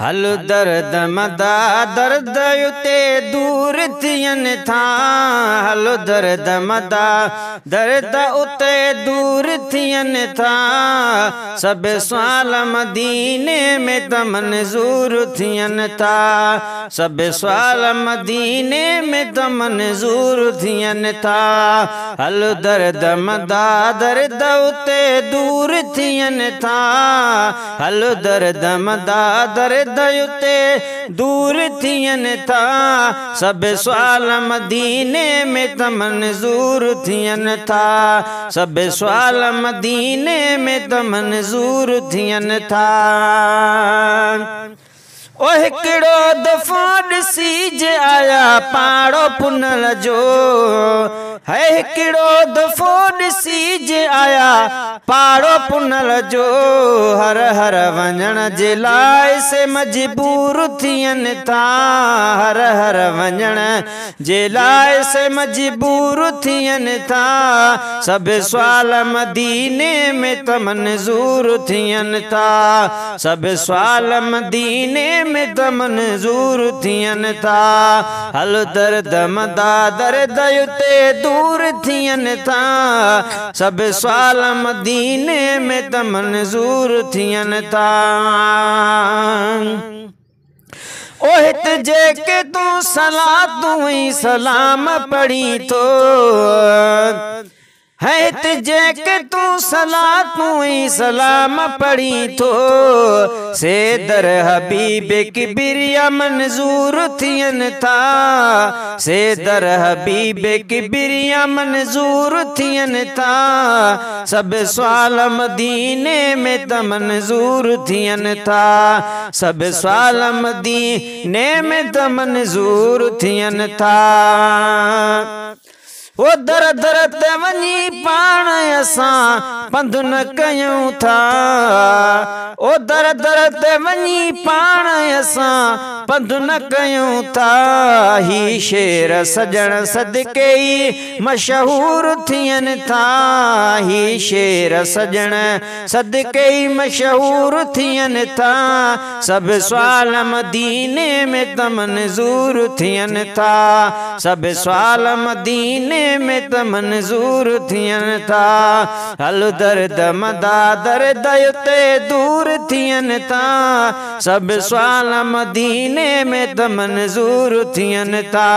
हल दर्द मदा दर्द उते दूर थियन था। हल दर्द मदा दर्द उते दूर थियन था। सब सवाल मदीने में त मंजूर थियन था। सब सवाल मदीने में त मंजूर थियन था। हल दर्द मदा दर्द उते दूर थियन था। हल दर्द मदा दर्द उते दूर थियन था। सब सवाल मदीने में त मंजूर थियन था। सब सवाल मदीने में त मंजूर थियन था। ओ हिकिड़ो दफ़ो ॾिसी जे आया पाड़ो पुनल जो। है हिकिड़ो दफ़ो ॾिसी जे आया पाड़ो पुनल जो। हर हर वञण जे लाइ से मजबूर थियन था। हर हर वञण जे लाइ से मजबूर थियन था। सब सवाल मदीने में त मंजूर थियन था। सब सवाल मदीने में त मंजूर थियन था। हल दर्द मदा दर्द उते दूर थियन था। सब सवाल मदीने में त मंजूर थियन था। ओ हित जेके तू सलाह तू ही सलाम पढ़ी तो। है जेके तू सलाह तू ही सलाम पढ़ी तो। से दर हबीब किबरिया मंजूर थियन था। से दर हबीब किबरिया मंजूर थियन था। सब सवाल मदीने में त मंजूर थियन था। सब सवाल मदीने में त मंजूर थियन था। ओ दर दर ते वञी पाण असां पंधु न कयूं था। ओ दर दर ते वञी पाण असां पंधु न कयूं था। ही शेर सजण सदके ई मशहूर थियन था। ही शेर सजण सदके ई मशहूर थियन था। सब सवाल मदीने में त मंजूर थियन था। सब सवाल मदीने में त मंजूर थियन था। हल दर्द मदा दर्द उते दूर थियन था। सब सवाल मदीने में त मंजूर थियन था।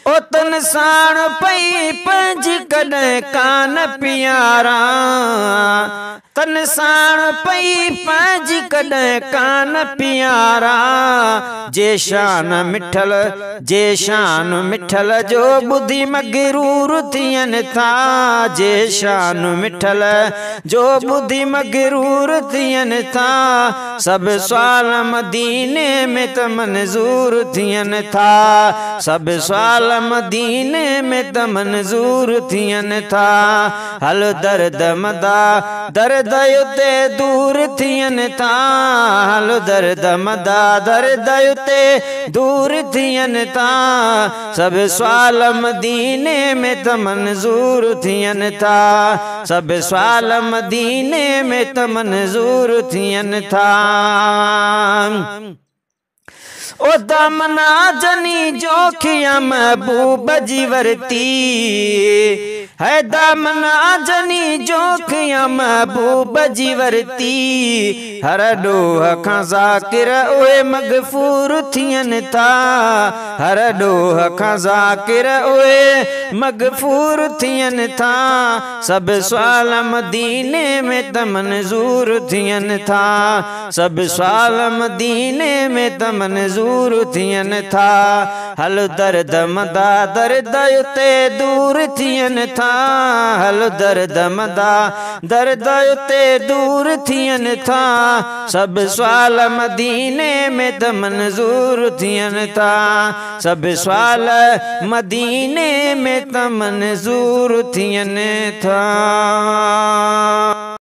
ओ तन साण पई पंज कॾहिं कान पियारा। तन साण पई पंज कॾहिं कान पियारा। जे शान मिठल जो ॿुधी मगरूर थियन था। जे शान मिठल जो ॿुधी मगरूर थियन था। सब सवाल मदीने में त मंजूर थियन था। सब सवाल मदीने में त मंजूर थियन था। हल दर्द मदा दर्द उते दूर थियन था। हल दर्द मदा दर्द उते दूर थियन था। सब सवाल मदीने में त मंजूर थियन था। सब सवाल मदीने में त मंजूर थियन था। ओ दामना जनी जोखिया महबूब जी वरती। है दामना जनी जोखिया महबूब जी वरती। हर डोह खां ज़ाकिर उहे मगफूर थियन था। हर डोह खां ज़ाकिर उहे मगफूर थियन था। सब सवाल मदीने में त मंजूर थियन था। सब सवाल मदीने में त मंजूर थियन था। हल दर्द मदा दर्द उते दूर थियन था। हल दर्द मदा दर्द उते दूर थियन था। सब सवाल मदीने में त मंजूर थियन था। सब सवाल मदीने में त मंजूर थियन था।